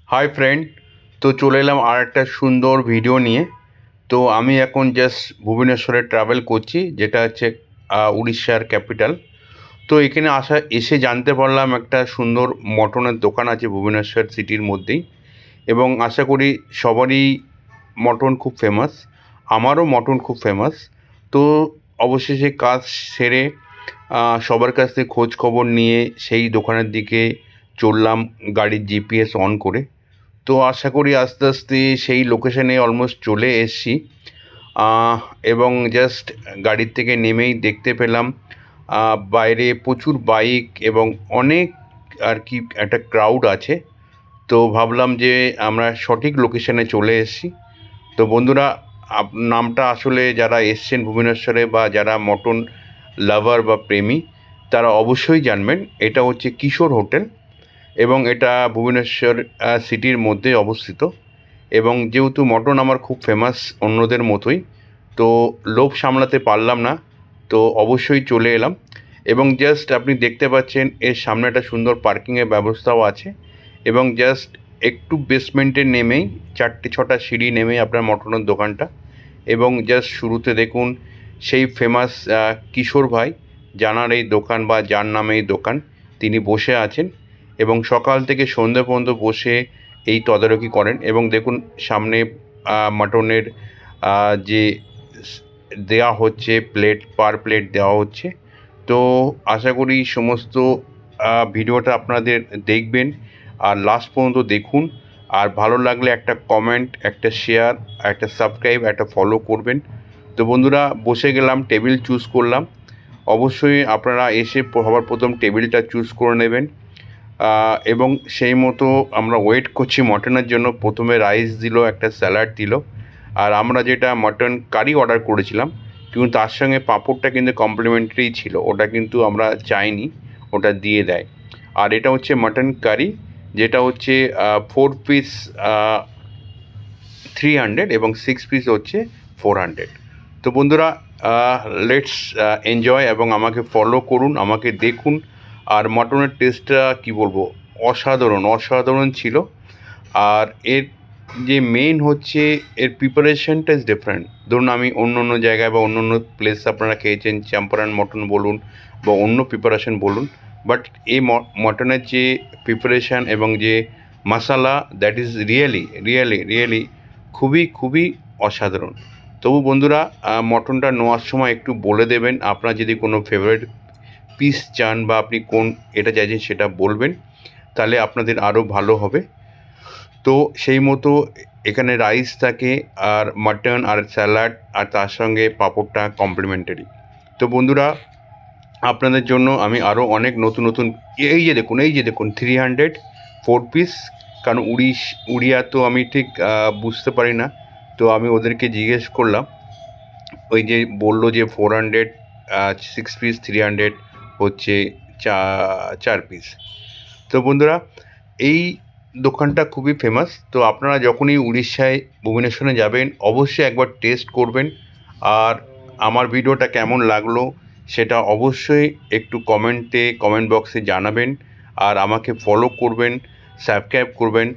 Hi friend, তো চলে এলাম আর একটা সুন্দর ভিডিও নিয়ে। তো আমি এখন জাস্ট ভুবনেশ্বরে ট্রাভেল করছি, যেটা হচ্ছে উড়িষ্যার ক্যাপিটাল। তো এখানে এসে জানতে পারলাম একটা সুন্দর মটনের দোকান আছে ভুবনেশ্বর সিটির মধ্যেই, এবং আশা করি সবারই মটন খুব ফেমাস। আমারও মটন খুব ফেমাস। তো অবশেষে কাজ সেরে সবার কাছ থেকে খোঁজ খবর নিয়ে সেই দোকানের দিকে চললাম গাড়ির জিপিএস অন করে। তো আশা করি আস্তে আস্তে সেই লোকেশানে অলমোস্ট চলে এসেছি। আহ, এবং জাস্ট গাড়ির থেকে নেমেই দেখতে পেলাম বাইরে প্রচুর বাইক এবং অনেক আর কি একটা ক্রাউড আছে। তো ভাবলাম যে আমরা সঠিক লোকেশানে চলে এসেছি। তো বন্ধুরা, নামটা আসলে যারা এসছেন ভুবনেশ্বরে বা যারা মটন লাভার বা প্রেমী, তারা অবশ্যই জানবেন এটা হচ্ছে কিশোর হোটেল, এবং এটা ভুবনেশ্বর সিটির মধ্যে অবস্থিত। এবং যেহেতু মটন আমার খুব ফেমাস অন্যদের মতোই, তো লোভ সামলাতে পারলাম না, তো অবশ্যই চলে এলাম। এবং জাস্ট আপনি দেখতে পাচ্ছেন এর সামনে একটা সুন্দর পার্কিংয়ের ব্যবস্থাও আছে। এবং জাস্ট একটু বেসমেন্টে নেমেই 4-6টা সিঁড়ি নেমেই আপনার মটনের দোকানটা। এবং জাস্ট শুরুতে দেখুন সেই ফেমাস কিশোর ভাই, জানার এই দোকান বা যার নামে এই দোকান, তিনি বসে আছেন এবং সকাল থেকে সন্ধ্যে পর্যন্ত বসে এই তদারকি করেন। এবং দেখুন সামনে মাটনের যে দেওয়া হচ্ছে প্লেট, পার প্লেট দেওয়া হচ্ছে। তো আশা করি সমস্ত ভিডিওটা আপনাদের দেখবেন আর লাস্ট পর্যন্ত দেখুন। আর ভালো লাগলে একটা কমেন্ট, একটা শেয়ার, একটা সাবস্ক্রাইব, একটা ফলো করবেন। তো বন্ধুরা, বসে গেলাম, টেবিল চুজ করলাম। অবশ্যই আপনারা এসে সবার প্রথম টেবিলটা চুজ করে নেবেন। এবং সেই মতো আমরা ওয়েট করছি মটনের জন্য। প্রথমে রাইস দিল, একটা স্যালাড দিল, আর আমরা যেটা মটন কারি অর্ডার করেছিলাম, কিন্তু তার সঙ্গে পাঁপড়টা কিন্তু কমপ্লিমেন্টারি ছিল, ওটা কিন্তু আমরা চাইনি, ওটা দিয়ে দেয়। আর এটা হচ্ছে মটন কারি, যেটা হচ্ছে 4 পিস 300 এবং 6 পিস হচ্ছে 400। তো বন্ধুরা, লেটস এনজয় এবং আমাকে ফলো করুন, আমাকে দেখুন। আর মটনের টেস্টটা কী বলবো, অসাধারণ অসাধারণ ছিল। আর এর যে মেইন হচ্ছে এর প্রিপারেশনটা ইজ ডিফারেন্ট। ধরুন আমি অন্য অন্য জায়গায় বা অন্য অন্য প্লেস আপনারা খেয়েছেন, চম্পারন মটন বলুন বা অন্য প্রিপারেশন বলুন, বাট এই মটনের যে প্রিপারেশান এবং যে masala, that is really really really খুবই খুবই অসাধারণ। তবু বন্ধুরা, মটনটা নেওয়ার সময় একটু বলে দেবেন আপনার যদি কোনো ফেভারিট পিস চান বা আপনি কোন এটা চাইছেন সেটা বলবেন, তাহলে আপনাদের আরও ভালো হবে। তো সেই মতো এখানে রাইস থাকে, আর মাটন, আর স্যালাড, আর তার সঙ্গে পাঁপড়টা কমপ্লিমেন্টারি। তো বন্ধুরা, আপনাদের জন্য আমি আরও অনেক নতুন নতুন, এই যে দেখুন 300 4 পিস। কারণ উড়িয়া তো আমি ঠিক বুঝতে পারি না, তো আমি ওদেরকে জিজ্ঞেস করলাম। ওই যে বললো যে 400 6 পিস, 300 হচ্ছে 4 পিস। তো বন্ধুরা, এই দোকানটা খুবই ফেমাস। তো আপনারা যখনই উড়িষ্যায় ভুবনেশ্বরে যাবেন অবশ্যই একবার টেস্ট করবেন। আর আমার ভিডিওটা কেমন লাগলো সেটা অবশ্যই একটু কমেন্ট বক্সে জানাবেন। আর আমাকে ফলো করবেন, সাবস্ক্রাইব করবেন।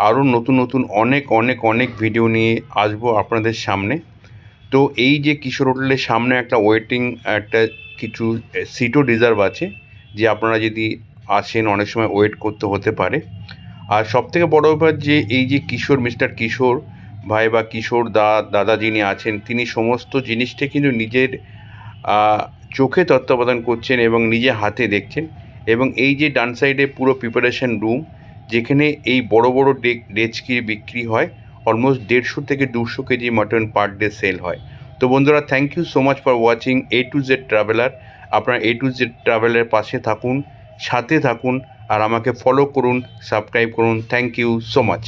আরও নতুন নতুন অনেক অনেক অনেক ভিডিও নিয়ে আসবো আপনাদের সামনে। তো এই যে কিশোর হোটেলের সামনে একটা ওয়েটিং, একটা কিছু সিটও রিজার্ভ আছে, যে আপনারা যদি আসেন অনেক সময় ওয়েট করতে হতে পারে। আর সবথেকে বড় ব্যাপার যে এই যে কিশোর, মিস্টার কিশোর ভাই বা কিশোর দাদা যিনি আছেন, তিনি সমস্ত জিনিসটা কিন্তু নিজের আহ, চোখে তত্ত্বাবধান করছেন এবং নিজে হাতে দেখছেন। এবং এই যে ডান সাইডে পুরো প্রিপারেশন রুম, যেখানে এই বড় বড় ডেচকি বিক্রি হয়, অলমোস্ট 150 থেকে 200 KG mutton per day sale হয়। তো বন্ধুরা, thank you so much for watching A to Z traveller. আপনারা A to Z ট্রাভেলের পাশে থাকুন, সাথে থাকুন, আর আমাকে ফলো করুন, সাবস্ক্রাইব করুন। Thank you so much.